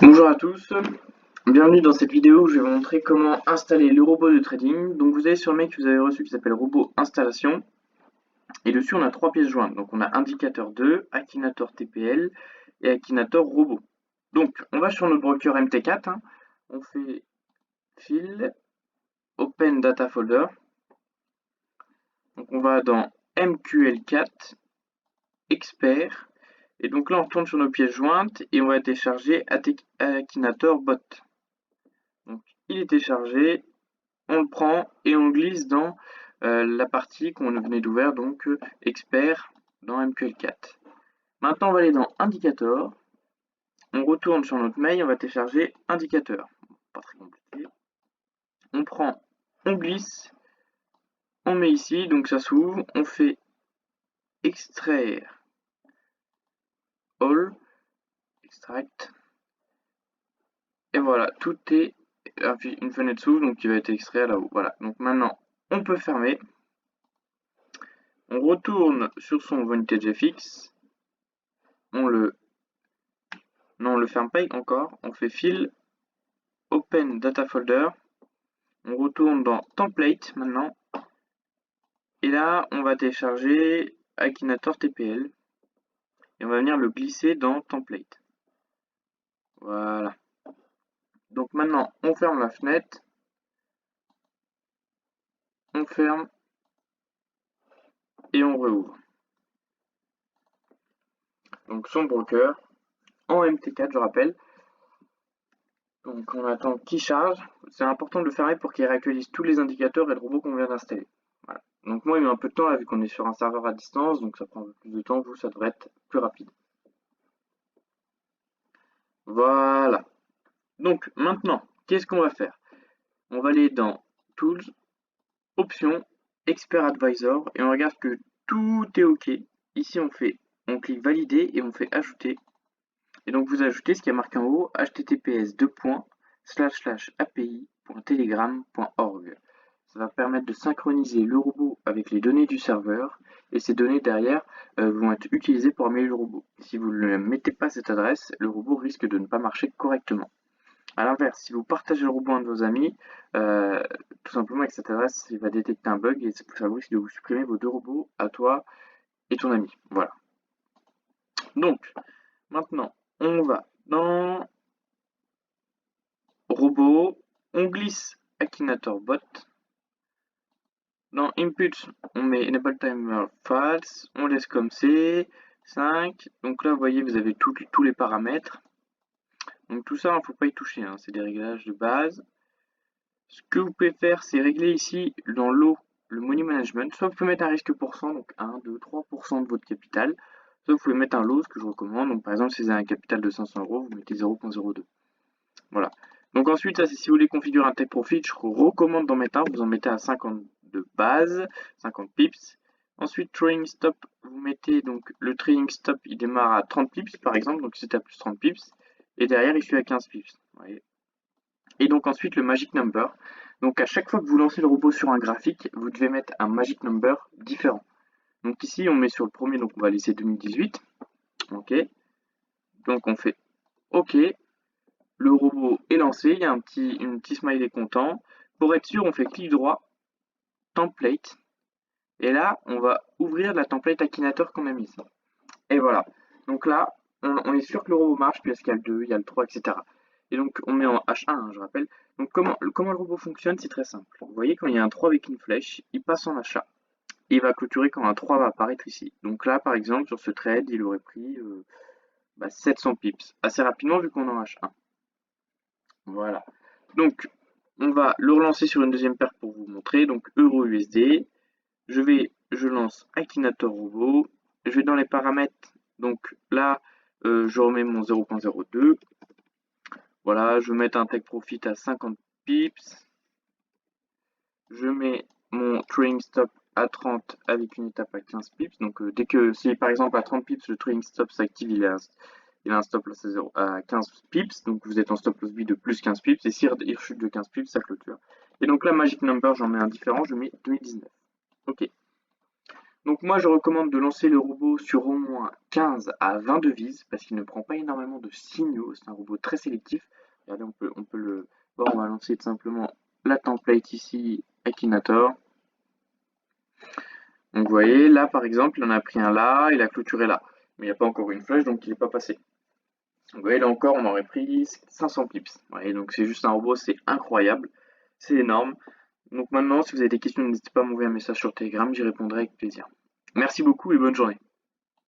Bonjour à tous, bienvenue dans cette vidéo où je vais vous montrer comment installer le robot de trading. Donc vous avez sur le mail que vous avez reçu qui s'appelle robot installation et dessus on a trois pièces jointes. Donc on a indicateur 2, Akinator TPL et Akinator robot. Donc on va sur notre broker MT4, on fait File, Open Data Folder, donc on va dans MQL4, Expert, et donc là on retourne sur nos pièces jointes et on va télécharger Akinator Bot. Donc il est téléchargé, on le prend et on le glisse dans la partie qu'on venait d'ouvrir, donc expert dans MQL4. Maintenant, on va aller dans indicator. On retourne sur notre mail, on va télécharger indicateur. Pas très compliqué. On prend, on glisse, on met ici, donc ça s'ouvre. On fait extraire all, extract. Et voilà, tout est une fenêtre s'ouvre, donc qui va être extrait là-haut. Voilà, donc maintenant, on peut fermer. On retourne sur son VanityFX. On le Non, on le ferme pas encore. On fait File, Open Data Folder. On retourne dans Template maintenant. Et là, on va télécharger Akinator TPL. Et on va venir le glisser dans Template. Voilà. Donc maintenant, on ferme la fenêtre. On ferme. Et on rouvre. Donc son broker. En MT4, je rappelle. Donc on attend qu'il charge. C'est important de le fermer pour qu'il réactualise tous les indicateurs et le robot qu'on vient d'installer. Voilà. Donc moi il met un peu de temps là vu qu'on est sur un serveur à distance, donc ça prend un peu plus de temps, vous ça devrait être plus rapide. Voilà. Donc maintenant, qu'est-ce qu'on va faire? On va aller dans Tools, Options, Expert Advisor et on regarde que tout est OK. Ici on clique Valider et on fait Ajouter. Et donc vous ajoutez ce qui est marqué en haut, https://api.telegram.org. Ça va permettre de synchroniser le robot avec les données du serveur et ces données derrière vont être utilisées pour améliorer le robot. Si vous ne mettez pas cette adresse, le robot risque de ne pas marcher correctement. A l'inverse, si vous partagez le robot à un de vos amis, tout simplement avec cette adresse, il va détecter un bug et ça vous risque de vous supprimer vos deux robots, à toi et ton ami. Voilà. Donc, maintenant, on va dans Robot, on glisse Akinator Bot. Dans Input, on met Enable Timer False, on laisse comme c'est, 5. Donc là, vous voyez, vous avez tous les paramètres. Donc tout ça, il ne faut pas y toucher, c'est des réglages de base. Ce que vous pouvez faire, c'est régler ici dans l'eau le money management. Soit vous pouvez mettre un risque pourcent, donc 1, 2, 3% de votre capital. Soit vous pouvez mettre un lot, ce que je recommande. Donc par exemple, si vous avez un capital de 500 euros, vous mettez 0,02. Voilà. Donc ensuite, ça c'est si vous voulez configurer un take profit, je recommande d'en mettre un. Vous en mettez à 50 de base, 50 pips. Ensuite, trading stop, vous mettez donc le trading stop, il démarre à 30 pips par exemple, donc c'est à plus 30 pips. Et derrière, il suit à 15 pips. Vous voyez. Et donc ensuite le magic number. Donc à chaque fois que vous lancez le robot sur un graphique, vous devez mettre un magic number différent. Donc ici on met sur le premier, donc on va laisser 2018. Ok. Donc on fait OK. Le robot est lancé, il y a un petit smiley content. Pour être sûr, on fait clic droit, template. Et là, on va ouvrir la template Akinator qu'on a mise. Et voilà. Donc là, on est sûr que le robot marche, puis est-ce qu'il y a le 2, il y a le 3, etc. Et donc on met en H1, je rappelle. Donc comment le robot fonctionne, c'est très simple. Vous voyez, quand il y a un 3 avec une flèche, il passe en achat. Et il va clôturer quand un 3 va apparaître ici. Donc là, par exemple, sur ce trade, il aurait pris 700 pips. Assez rapidement vu qu'on est en H1. Voilà. Donc, on va le relancer sur une deuxième paire pour vous montrer. Donc, euro USD. Je lance Akinator Robot. Je vais dans les paramètres. Donc là, je remets mon 0.02. Voilà, je vais mettre un take profit à 50 pips. Je mets mon trading stop à 30 avec une étape à 15 pips. Donc dès que, si par exemple à 30 pips, le trading stop s'active, il a un stop loss à 15 pips. Donc vous êtes en stop loss B de plus 15 pips. Et si il rechute de 15 pips, ça clôture. Et donc là, magic number, j'en mets un différent, je mets 2019. Ok. Donc moi je recommande de lancer le robot sur au moins 15 à 20 devises parce qu'il ne prend pas énormément de signaux, c'est un robot très sélectif. Regardez, on peut le voir, on va lancer tout simplement la template ici, Akinator. Donc vous voyez, là par exemple, il en a pris un là, il a clôturé là. Mais il n'y a pas encore une flèche, donc il n'est pas passé. Donc vous voyez, là encore, on aurait pris 500 pips. Vous voyez, donc c'est juste un robot, c'est incroyable, c'est énorme. Donc maintenant, si vous avez des questions, n'hésitez pas à m'envoyer un message sur Telegram, j'y répondrai avec plaisir. Merci beaucoup et bonne journée.